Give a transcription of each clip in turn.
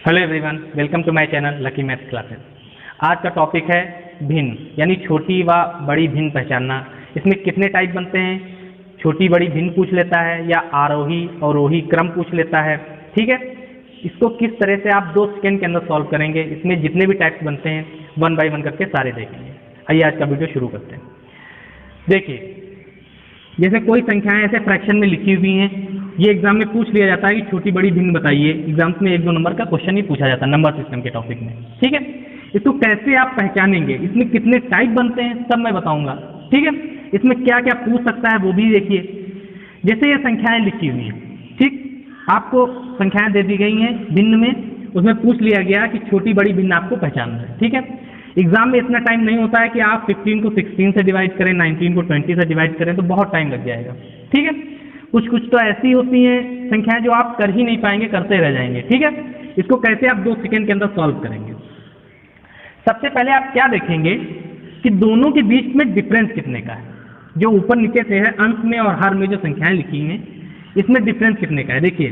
Hello everyone, welcome to my channel Lucky maths classes. आज का topic है भिन्न, यानी छोटी व बड़ी भिन्न पहचानना। इसमें कितने टाइप बनते हैं, छोटी बड़ी भिन्न पूछ लेता है या आरोही अवरोही क्रम पूछ लेता है। ठीक है, इसको किस तरह से आप 2 सेकंड के अंदर सॉल्व करेंगे, इसमें जितने भी टाइप्स बनते हैं 1 बाय 1 करके सारे देखेंगे। आइए आज का वीडियो शुरू करते हैं। देखिए, जैसे कोई संख्याएं ऐसे फ्रैक्शन में लिखी हुई हैं, ये एग्जाम में पूछ लिया जाता है कि छोटी बड़ी भिन्न बताइए। एग्जाम्स में 1-2 नंबर का क्वेश्चन ही पूछा जाता है नंबर सिस्टम के टॉपिक में। ठीक है, इसको कैसे आप पहचानेंगे, इसमें कितने टाइप बनते हैं सब मैं बताऊंगा। ठीक है, इसमें क्या क्या पूछ सकता है वो भी देखिए। जैसे ये संख्याएं लिखी हुई हैं, ठीक, आपको संख्याएं दे दी गई हैं भिन्न में, उसमें पूछ लिया गया कि छोटी बड़ी भिन्न आपको पहचानना है। ठीक है, एग्जाम में इतना टाइम नहीं होता है कि आप 15 को 16 से डिवाइड करें, 19 को 20 से डिवाइड करें, तो बहुत टाइम लग जाएगा। ठीक है, कुछ कुछ तो ऐसी होती हैं संख्याएं जो आप कर ही नहीं पाएंगे, करते रह जाएंगे। ठीक है, इसको कैसे आप 2 सेकंड के अंदर सॉल्व करेंगे। सबसे पहले आप क्या देखेंगे कि दोनों के बीच में डिफरेंस कितने का है। जो ऊपर नीचे से है, अंश में और हर में जो संख्याएं लिखी हैं, इसमें डिफरेंस कितने का है। देखिए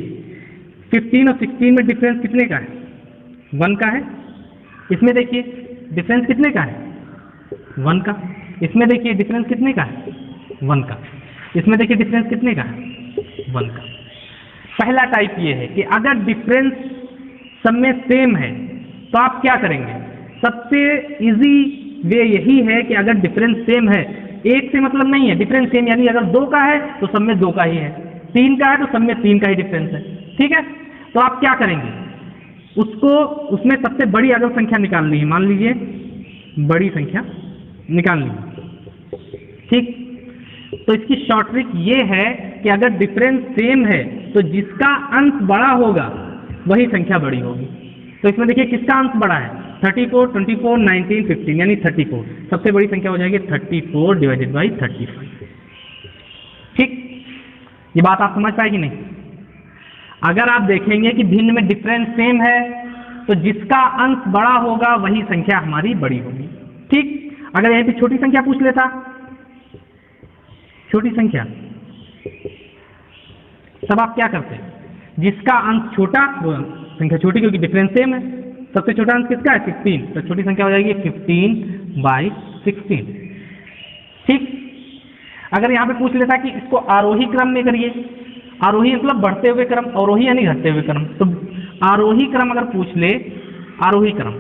15 और 16 में डिफरेंस कितने का है, 1 का है। इसमें देखिए डिफरेंस कितने का है, 1 का। इसमें देखिए डिफरेंस कितने का है, 1 का। इसमें देखिए डिफरेंस कितने का है, 1 का। पहला टाइप ये है कि अगर डिफरेंस सब में सेम है तो आप क्या करेंगे। सबसे इजी वे यही है कि अगर डिफरेंस सेम है, एक से मतलब नहीं है, डिफरेंस सेम यानी अगर 2 का है तो सब में 2 का ही है, 3 का है तो सब में 3 का ही डिफरेंस है। ठीक है, तो आप क्या करेंगे, उसको उसमें सबसे बड़ी अगर संख्या निकालनी है, मान लीजिए बड़ी संख्या निकालनी है। ठीक, तो इसकी शॉर्ट ट्रिक ये है कि अगर डिफरेंस सेम है तो जिसका अंश बड़ा होगा वही संख्या बड़ी होगी। तो इसमें देखिए किसका अंश बड़ा है, 34, 24, 19, 15 यानी 34। सबसे बड़ी संख्या हो जाएगी 34 डिवाइडेड बाई 35। ठीक, ये बात आप समझ पाए कि नहीं। अगर आप देखेंगे कि भिन्न में डिफरेंस सेम है तो जिसका अंश बड़ा होगा वही संख्या हमारी बड़ी होगी। ठीक, अगर यहीं पे छोटी संख्या पूछ लेता, छोटी संख्या, तब आप क्या करते, जिसका अंश छोटा वो संख्या छोटी, क्योंकि डिफरेंस सेम है। सबसे छोटा अंश किसका है, 16, तो छोटी संख्या हो जाएगी 15/16। ठीक, अगर यहाँ पे पूछ लेता कि इसको आरोही क्रम में करिए, आरोही मतलब बढ़ते हुए क्रम, अवरोही यानी घटते हुए क्रम, तो आरोही क्रम अगर पूछ ले, आरोही क्रम,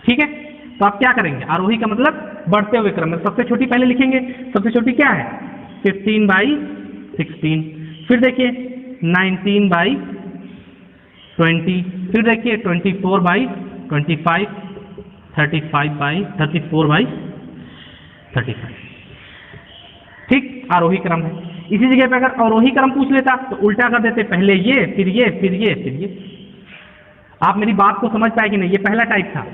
ठीक है, तो आप क्या करेंगे, आरोही का मतलब बढ़ते हुए क्रम में सबसे छोटी पहले लिखेंगे। सबसे छोटी क्या है, 15/16। फिर देखिए 19/20, फिर देखिए 24/25, 34/35। ठीक, आरोही क्रम है। इसी जगह पे अगर अवरोही क्रम पूछ लेता तो उल्टा कर देते, पहले ये फिर ये फिर ये फिर ये। आप मेरी बात को समझ पाए कि नहीं, ये पहला टाइप था।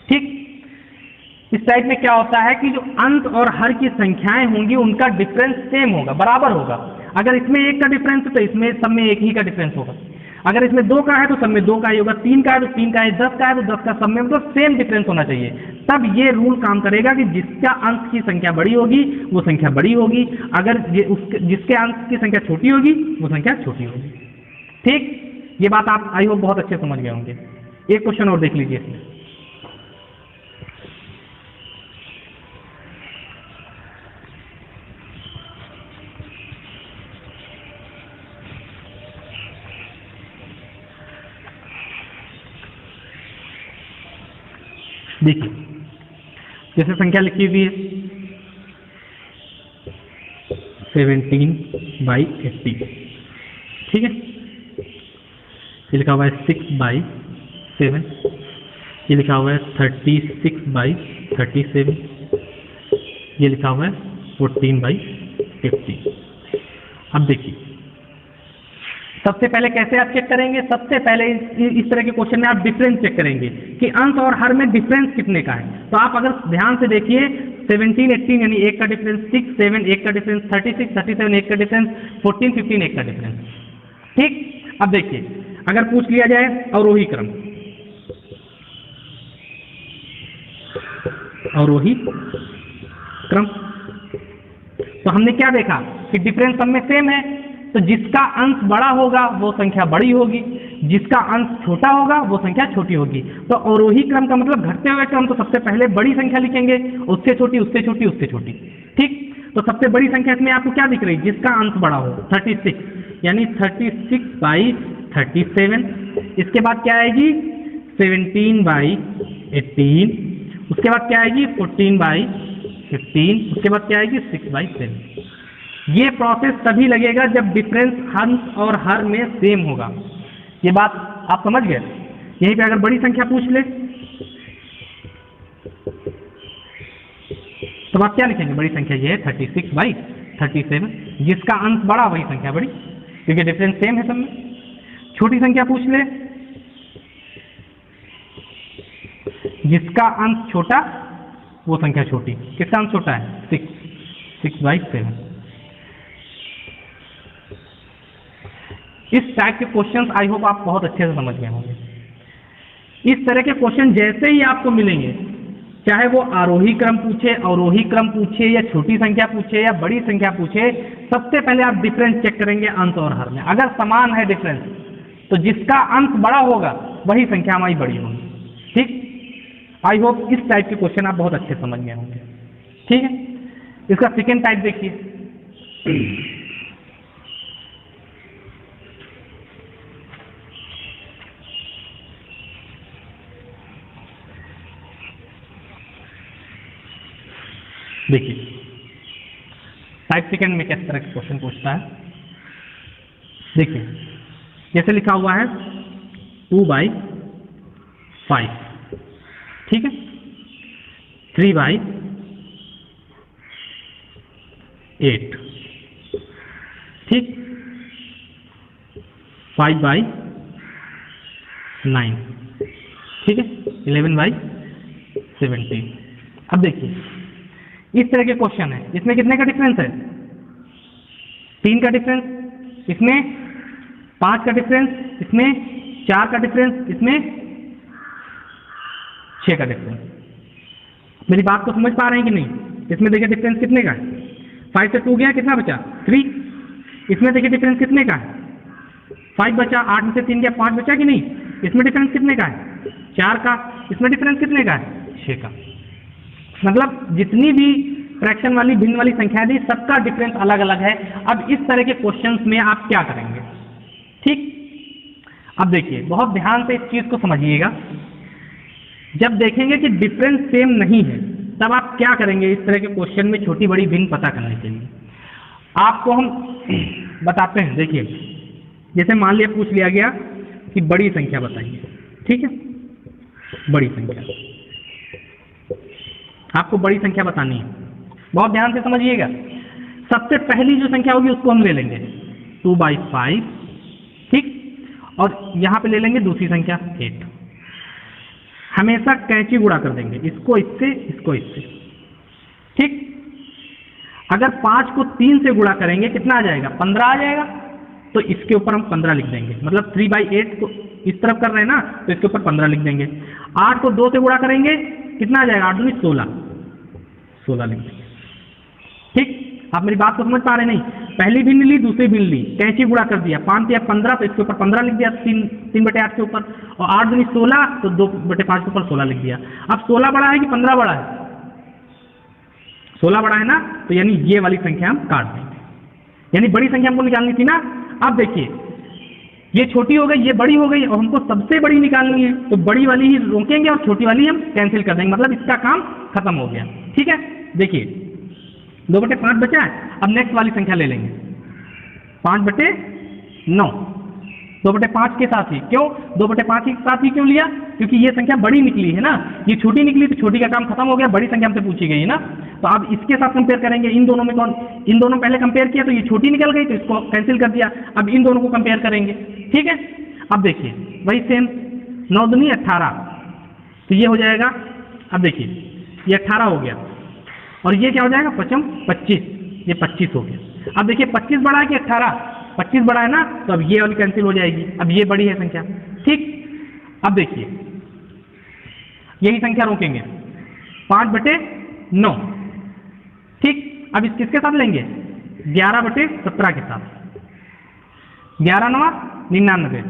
ठीक, इस टाइप में क्या होता है कि जो अंश और हर की संख्याएं होंगी उनका डिफरेंस सेम होगा, बराबर होगा। अगर इसमें 1 का डिफरेंस है तो इसमें सब में 1 ही का डिफरेंस होगा। अगर इसमें 2 का है तो सब में 2 का ही होगा, 3 का है तो 3 का है, 10 का है तो 10 का, सब में मतलब सेम डिफरेंस होना चाहिए। तब ये रूल काम करेगा कि जिसका अंश की संख्या बड़ी होगी वो संख्या बड़ी होगी, अगर जिसके अंश की संख्या छोटी होगी वो संख्या छोटी होगी। ठीक, ये बात आप आई होप बहुत अच्छे समझ गए होंगे। एक क्वेश्चन और देख लीजिए इसमें। देखिए जैसे संख्या लिखी हुई है 17/80। ठीक है, ये लिखा हुआ है 6/7, ये लिखा हुआ है 36/37, ये लिखा हुआ है 14/50। अब देखिए सबसे पहले कैसे आप चेक करेंगे, सबसे पहले इस तरह के क्वेश्चन में आप डिफरेंस चेक करेंगे कि अंश और हर में डिफरेंस कितने का है। तो आप अगर ध्यान से देखिए 17, 18 यानी 1 का डिफरेंस, 6, 7 1 का डिफरेंस, 36, 37 1 का डिफरेंस, 14, 15 1 का डिफरेंस। ठीक, अब देखिए अगर पूछ लिया जाए अवरोही क्रम, अवरोही क्रम तो हमने क्या देखा कि डिफरेंस सब में सेम है, तो जिसका अंश बड़ा होगा वो संख्या बड़ी होगी, जिसका अंश छोटा होगा वो संख्या छोटी होगी। तो अवरोही क्रम का मतलब घटते हुए क्रम, तो सबसे पहले बड़ी संख्या लिखेंगे, उससे छोटी, उससे छोटी, उससे छोटी। ठीक, तो सबसे बड़ी संख्या इसमें आपको क्या दिख रही है, जिसका अंश बड़ा हो, 36, यानी 36/37। इसके बाद क्या आएगी 17/18, उसके बाद क्या आएगी 14/15, उसके बाद क्या आएगी 6/7। ये प्रोसेस तभी लगेगा जब डिफरेंस अंश और हर में सेम होगा। ये बात आप समझ गए। यहीं पे अगर बड़ी संख्या पूछ ले तो आप क्या लिखेंगे, बड़ी संख्या ये है 36/37, जिसका अंश बड़ा वही संख्या बड़ी, क्योंकि डिफरेंस सेम है सब में। छोटी संख्या पूछ ले, जिसका अंश छोटा वो संख्या छोटी। किसका अंश छोटा है 6/7। इस टाइप के क्वेश्चंस आई होप आप बहुत अच्छे से समझ गए होंगे। इस तरह के क्वेश्चन जैसे ही आपको मिलेंगे, चाहे वो आरोही क्रम पूछे, अवरोही क्रम पूछे, या छोटी संख्या पूछे या बड़ी संख्या पूछे, सबसे पहले आप डिफरेंस चेक करेंगे अंश और हर में। अगर समान है डिफरेंस तो जिसका अंश बड़ा होगा वही संख्या हमारी बड़ी होगी। ठीक, आई होप इस टाइप के क्वेश्चन आप बहुत अच्छे समझ गए होंगे। ठीक है, इसका सेकेंड टाइप देखिए। देखिए टाइप सेकंड में किस तरह का क्वेश्चन पूछता है। देखिए जैसे लिखा हुआ है 2/5, ठीक है, 3/8, ठीक, 5/9, ठीक है, 11/17। अब देखिए इस तरह के क्वेश्चन है, इसमें कितने का डिफरेंस है 3 का डिफरेंस, इसमें 5 का डिफरेंस, इसमें 4 का डिफरेंस, इसमें 6 का डिफरेंस। मेरी बात को समझ पा रहे हैं कि नहीं। इसमें देखिए डिफरेंस कितने का है, 5 से 2 गया, कितना बचा 3। इसमें देखिए डिफरेंस कितने का है 5 बचा, 8 में से 3 गया 5 बचा कि नहीं। इसमें डिफरेंस कितने का है 4 का, इसमें डिफरेंस कितने का है 6 का। मतलब जितनी भी फ्रैक्शन वाली भिन्न वाली संख्या दी सबका डिफरेंस अलग अलग है। अब इस तरह के क्वेश्चंस में आप क्या करेंगे, ठीक। अब देखिए बहुत ध्यान से इस चीज को समझिएगा। जब देखेंगे कि डिफरेंस सेम नहीं है तब आप क्या करेंगे इस तरह के क्वेश्चन में छोटी बड़ी भिन्न पता करने के लिए। आपको हम बताते हैं। देखिए जैसे मान लिया पूछ लिया गया कि बड़ी संख्या बताइए, ठीक है, बड़ी संख्या, आपको बड़ी संख्या बतानी है। बहुत ध्यान से समझिएगा। सबसे पहली जो संख्या होगी उसको हम ले लेंगे 2/5, ठीक, और यहां पे ले लेंगे दूसरी संख्या 8। हमेशा कैंची गुणा कर देंगे, इसको इससे, इसको इससे, ठीक। अगर 5 को 3 से गुणा करेंगे कितना आ जाएगा 15 आ जाएगा। तो इसके ऊपर हम 15 लिख देंगे, मतलब 3/8 को इस तरफ कर रहे हैं ना, तो इसके ऊपर 15 लिख देंगे। 8 को 2 से गुणा करेंगे कितना आ जाएगा 8 दूनी 16 लिख देंगे, ठीक। आप मेरी बात को समझ पा रहे नहीं। पहली भिन्न ली, दूसरी भिन्न ली, कैंची गुणा कर दिया, 5 या 15, तो इसके ऊपर 15 लिख दिया 3/8 के ऊपर, और 8 दूनी 16, तो 2/5 के ऊपर 16 लिख दिया। अब 16 बड़ा है कि 15 बड़ा है, 16 बड़ा है ना, तो यानी ये वाली संख्या हम काट देंगे। यानी बड़ी संख्या हमको निकालनी थी ना। अब देखिए ये छोटी हो गई, ये बड़ी हो गई, और हमको सबसे बड़ी निकालनी है, तो बड़ी वाली ही रोकेंगे और छोटी वाली हम कैंसिल कर देंगे, मतलब इसका काम खत्म हो गया, ठीक है। देखिए 2/5 बचा है। अब नेक्स्ट वाली संख्या ले लेंगे 5/9, 2/5 के साथ ही। क्यों 2/5 के साथ ही क्यों लिया, क्योंकि ये संख्या बड़ी निकली है ना, ये छोटी निकली तो छोटी का काम खत्म हो गया, बड़ी संख्या हमसे पूछी गई है ना। तो अब इसके साथ कंपेयर करेंगे, इन दोनों में कौन, इन दोनों पहले कंपेयर किया तो ये छोटी निकल गई, तो इसको कैंसिल कर दिया। अब इन दोनों को कंपेयर करेंगे, ठीक है। अब देखिए वही सेम, 9 दूनी 18, तो ये हो जाएगा। अब देखिए ये 18 हो गया, और ये क्या हो जाएगा 25, ये 25 हो गया। अब देखिए 25 बड़ा है कि 18, 25 बड़ा है ना, तो अब ये वाली कैंसिल हो जाएगी, अब ये बड़ी है संख्या, ठीक। अब देखिए यही संख्या रोकेंगे 5/9, ठीक। अब इस किसके साथ लेंगे, 11/17 के साथ, 11 9 99,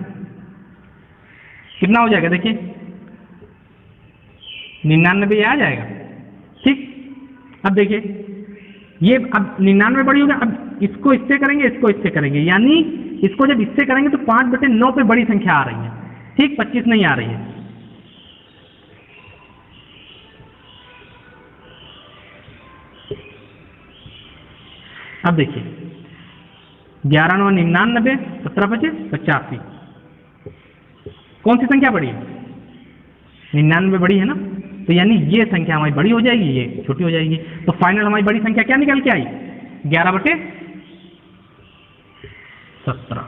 कितना हो जाएगा देखिए 99 आ जाएगा। ठीक, अब देखिए ये अब 99 बड़ी होगा, अब इसको इससे करेंगे, इसको इससे करेंगे, यानी इसको जब इससे करेंगे तो 5/9 पे बड़ी संख्या आ रही है। ठीक, 25 नहीं आ रही है। अब देखिए 11 9 99, 17 25 85, कौन सी संख्या बड़ी है, 99 बड़ी है ना, तो यानी ये संख्या हमारी बड़ी हो जाएगी, ये छोटी हो जाएगी। तो फाइनल हमारी बड़ी संख्या क्या निकल के आई, 11/17।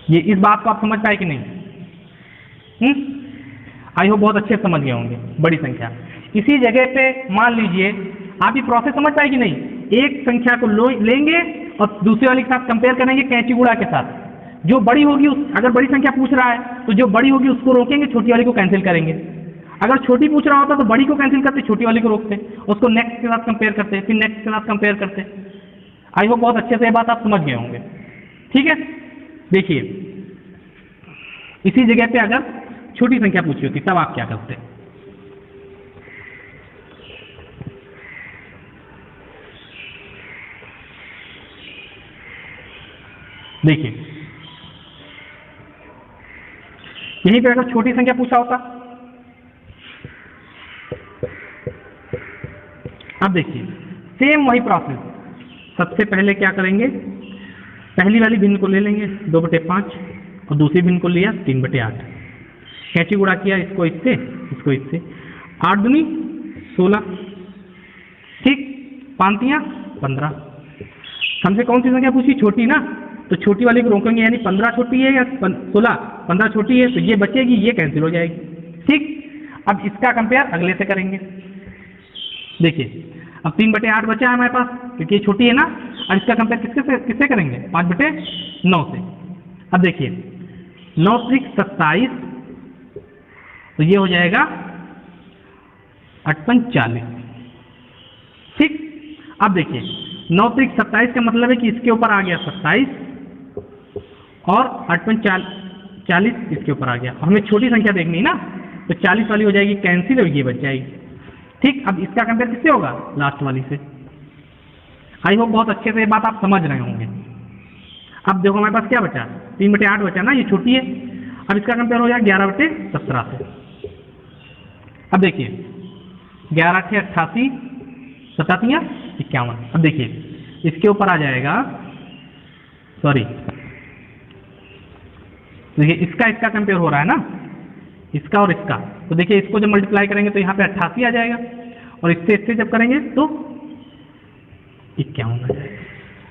ये इस बात को आप समझ पाए कि नहीं? आई होप बहुत अच्छे से समझ गए होंगे, बड़ी संख्या। इसी जगह पे मान लीजिए आप ये प्रोसेस समझ पाए कि नहीं, एक संख्या को लेंगे और दूसरे वाले के साथ कंपेयर करेंगे कैंची गुणा के साथ, जो बड़ी होगी अगर बड़ी संख्या पूछ रहा है तो जो बड़ी होगी उसको रोकेंगे, छोटी वाली को कैंसिल करेंगे। अगर छोटी पूछ रहा होता तो बड़ी को कैंसिल करते, छोटी वाली को रोकते, उसको नेक्स्ट के साथ कंपेयर करते, फिर नेक्स्ट के साथ कंपेयर करते। आई होप बहुत अच्छे से ये बात आप समझ गए होंगे। ठीक है, देखिए इसी जगह पे अगर छोटी संख्या पूछी होती तब आप क्या करते? देखिए यहीं पे अगर छोटी संख्या पूछा होता, अब देखिए सेम वही प्रोसेस। सबसे पहले क्या करेंगे, पहली वाली भिन्न को ले लेंगे 2/5 और दूसरी भिन्न को लिया 3/8, कैंची गुणा किया, इसको इससे, इसको इससे, 8 दूनी 16, ठीक, 5 तियां 15। हमसे कौन सी संख्या पूछी, छोटी ना, तो छोटी वाली को रोकेंगे, यानी 15 छोटी है या 16, 15 छोटी है तो ये बचेगी, ये कैंसिल हो जाएगी। ठीक, अब इसका कंपेयर अगले से करेंगे। देखिए अब 3/8 बचा है हमारे पास, क्योंकि ये छोटी है ना। अब इसका कंपेयर किससे करेंगे, 5/9 से। अब देखिए 9 त्रिक 27, तो ये हो जाएगा 58 40। ठीक, अब देखिए 9 त्रिक 27 का मतलब है कि इसके ऊपर आ गया 27 और 58 40 इसके ऊपर आ गया। हमें छोटी संख्या देखनी है ना, तो 40 वाली हो जाएगी कैंसिल और ये बच जाएगी। ठीक, अब इसका कंपेयर किससे होगा, लास्ट वाली से। आई होप बहुत अच्छे से ये बात आप समझ रहे होंगे। अब देखो हमारे पास क्या बचा, 3/8 बचा ना, ये छोटी है। अब इसका कंपेयर हो जाएगा 11/17 से। अब देखिए 11 × 88, 7 × 51। अब देखिए इसके ऊपर आ जाएगा, सॉरी देखिए इसका कंपेयर हो रहा है ना, इसका और इसका, तो देखिए इसको जब मल्टीप्लाई करेंगे तो यहाँ पे 88 आ जाएगा और इससे जब करेंगे तो 51 आ जाएगा।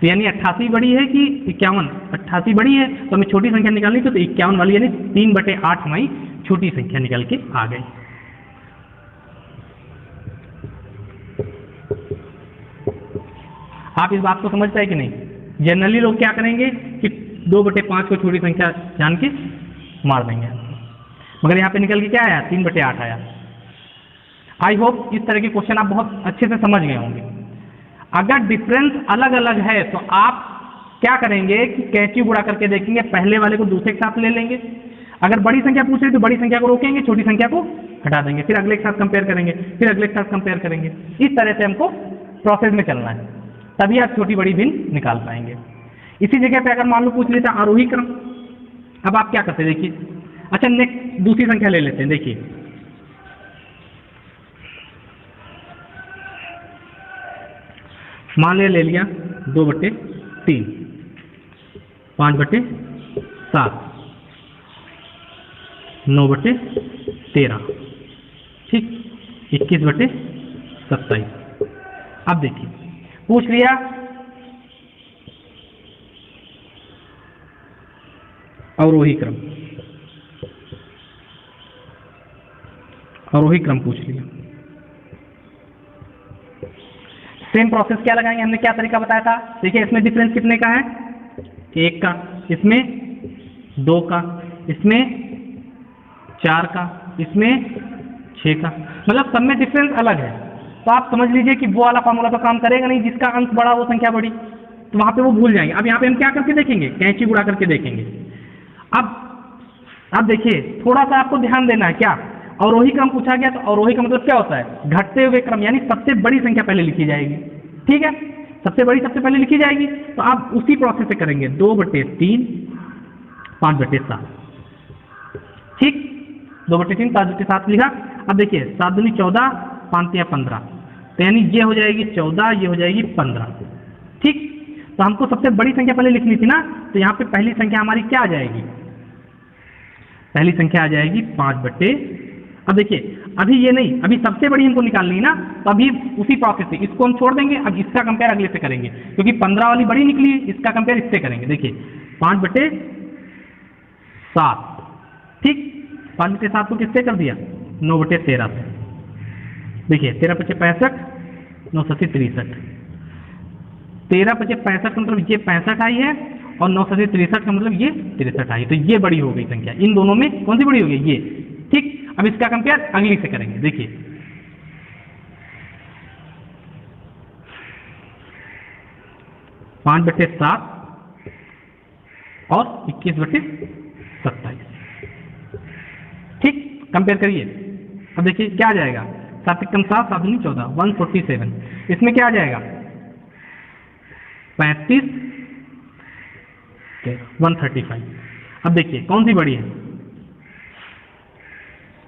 तो यानी 88 बड़ी है कि 51, 88 बड़ी है तो हमें छोटी संख्या निकालनी थी, तो 51 वाली यानी 3/8 हमारी छोटी संख्या निकल के आ गई। आप इस बात को समझ पाए कि नहीं? जनरली लोग क्या करेंगे कि 2/5 को छोटी संख्या जान के मार देंगे, मगर यहाँ पे निकल के क्या आया, 3/8 आया। आई होप इस तरह के क्वेश्चन आप बहुत अच्छे से समझ गए होंगे। अगर डिफरेंस अलग अलग है तो आप क्या करेंगे कि कैंची गुणा करके देखेंगे, पहले वाले को दूसरे के साथ ले लेंगे। अगर बड़ी संख्या पूछ रही तो बड़ी संख्या को रोकेंगे, छोटी संख्या को हटा देंगे, फिर अगले के साथ कंपेयर करेंगे, फिर अगले के साथ कंपेयर करेंगे। इस तरह से हमको प्रोसेस में चलना है, तभी आप छोटी बड़ी भिन्न निकाल पाएंगे। इसी जगह पे अगर मान लो पूछ लेता आरोही क्रम, अब आप क्या करते हैं देखिए। अच्छा नेक्स्ट दूसरी संख्या ले लेते हैं। देखिए मान ले लिया 2/3, 5/7, 9/13, ठीक, 21/27। अब देखिए पूछ लिया अवरोही क्रम, अवरोही क्रम पूछ लिया। सेम प्रोसेस क्या लगाएंगे, हमने क्या तरीका बताया था। देखिए इसमें डिफरेंस कितने का है, 1 का, इसमें 2 का, इसमें 4 का, इसमें 6 का, मतलब सब में डिफरेंस अलग है। तो आप समझ लीजिए कि वो वाला फॉर्मूला तो काम करेगा नहीं, जिसका अंक बड़ा वो संख्या बड़ी, तो वहाँ पे वो भूल जाएंगे। अब यहाँ पे हम क्या करके देखेंगे, कैंची गुणा करके देखेंगे। अब देखिए थोड़ा सा आपको ध्यान देना है, क्या अवरोही क्रम पूछा गया, तो अवरोही का मतलब क्या होता है, घटते हुए क्रम, यानी सबसे बड़ी संख्या पहले लिखी जाएगी। ठीक है, सबसे बड़ी सबसे पहले लिखी जाएगी। तो आप उसी प्रोसेस से करेंगे, 2/3 5/7। ठीक, 2/3 5/7 लिखा। अब देखिए 7 दूनी 14, 5 या 15, तो यानी ये हो जाएगी 14, ये हो जाएगी 15। ठीक, तो हमको सबसे बड़ी संख्या पहले लिखनी थी ना, तो यहाँ पे पहली संख्या हमारी क्या आ जाएगी, पहली संख्या आ जाएगी 5/। अब देखिए अभी ये नहीं, अभी सबसे बड़ी हमको निकालनी है ना, तो अभी उसी प्रोसेस से इसको हम छोड़ देंगे। अब इसका कंपेयर अगले से करेंगे, क्योंकि 15 वाली बड़ी निकली, इसका कंपेयर इससे करेंगे। देखिए 5/7। ठीक, 5/7 को किससे कर दिया, 9/13 से। देखिए 13×5 65, 9×7 63। 13×5 65 का मतलब ये 65 आई है, और 9×7 63 का मतलब ये 63 आई। तो ये बड़ी हो गई संख्या, इन दोनों में कौन सी बड़ी हो गई, ये। ठीक, अब इसका कंपेयर अगली से करेंगे। देखिए 5/7 और 21/27। ठीक, कंपेयर करिए। अब देखिए क्या आ जाएगा, 7 × 7 7 दूनी 14, 147। इसमें क्या आ जाएगा, 35 135। अब देखिए कौन सी बड़ी है,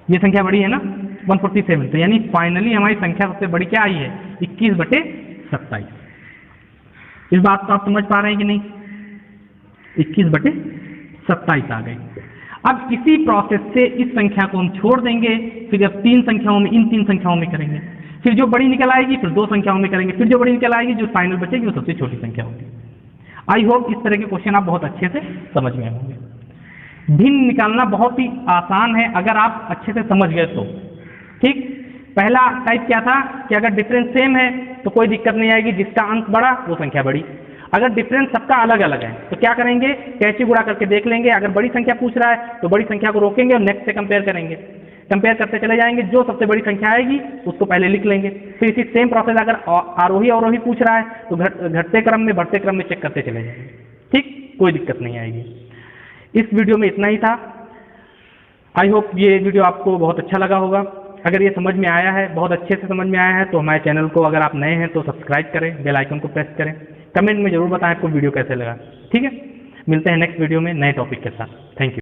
ये संख्या बड़ी है ना, 147। तो यानी फाइनली हमारी संख्या सबसे बड़ी क्या आई है, 21/27। इस बात को आप समझ पा रहे हैं कि नहीं, 21/27 आ गई। अब इसी प्रोसेस से इस संख्या को हम छोड़ देंगे, फिर अब 3 संख्याओं में, इन 3 संख्याओं में करेंगे, फिर जो बड़ी निकल आएगी फिर 2 संख्याओं में करेंगे, फिर जो बड़ी निकल आएगी, जो फाइनल बचेगी वो सबसे छोटी संख्या होगी। आई होप इस तरह के क्वेश्चन आप बहुत अच्छे से समझ में होंगे। भिन्न निकालना बहुत ही आसान है अगर आप अच्छे से समझ गए तो। ठीक, पहला टाइप क्या था कि अगर डिफरेंस सेम है तो कोई दिक्कत नहीं आएगी, जिसका अंक बड़ा वो संख्या बड़ी। अगर डिफरेंस सबका अलग अलग है तो क्या करेंगे, कैंची गुणा करके देख लेंगे। अगर बड़ी संख्या पूछ रहा है तो बड़ी संख्या को रोकेंगे और नेक्स्ट से कंपेयर करेंगे, कंपेयर करते चले जाएंगे, जो सबसे बड़ी संख्या आएगी उसको पहले लिख लेंगे। फिर इसी सेम प्रोसेस अगर आरोही अवरोही पूछ रहा है तो घटते क्रम में बढ़ते क्रम में चेक करते चले जाएंगे। ठीक, कोई दिक्कत नहीं आएगी। इस वीडियो में इतना ही था। आई होप ये वीडियो आपको बहुत अच्छा लगा होगा। अगर ये समझ में आया है, बहुत अच्छे से समझ में आया है, तो हमारे चैनल को अगर आप नए हैं तो सब्सक्राइब करें, बेल आइकन को प्रेस करें, कमेंट में जरूर बताएं आपको वीडियो कैसे लगा। ठीक है, मिलते हैं नेक्स्ट वीडियो में नए टॉपिक के साथ। Thank you.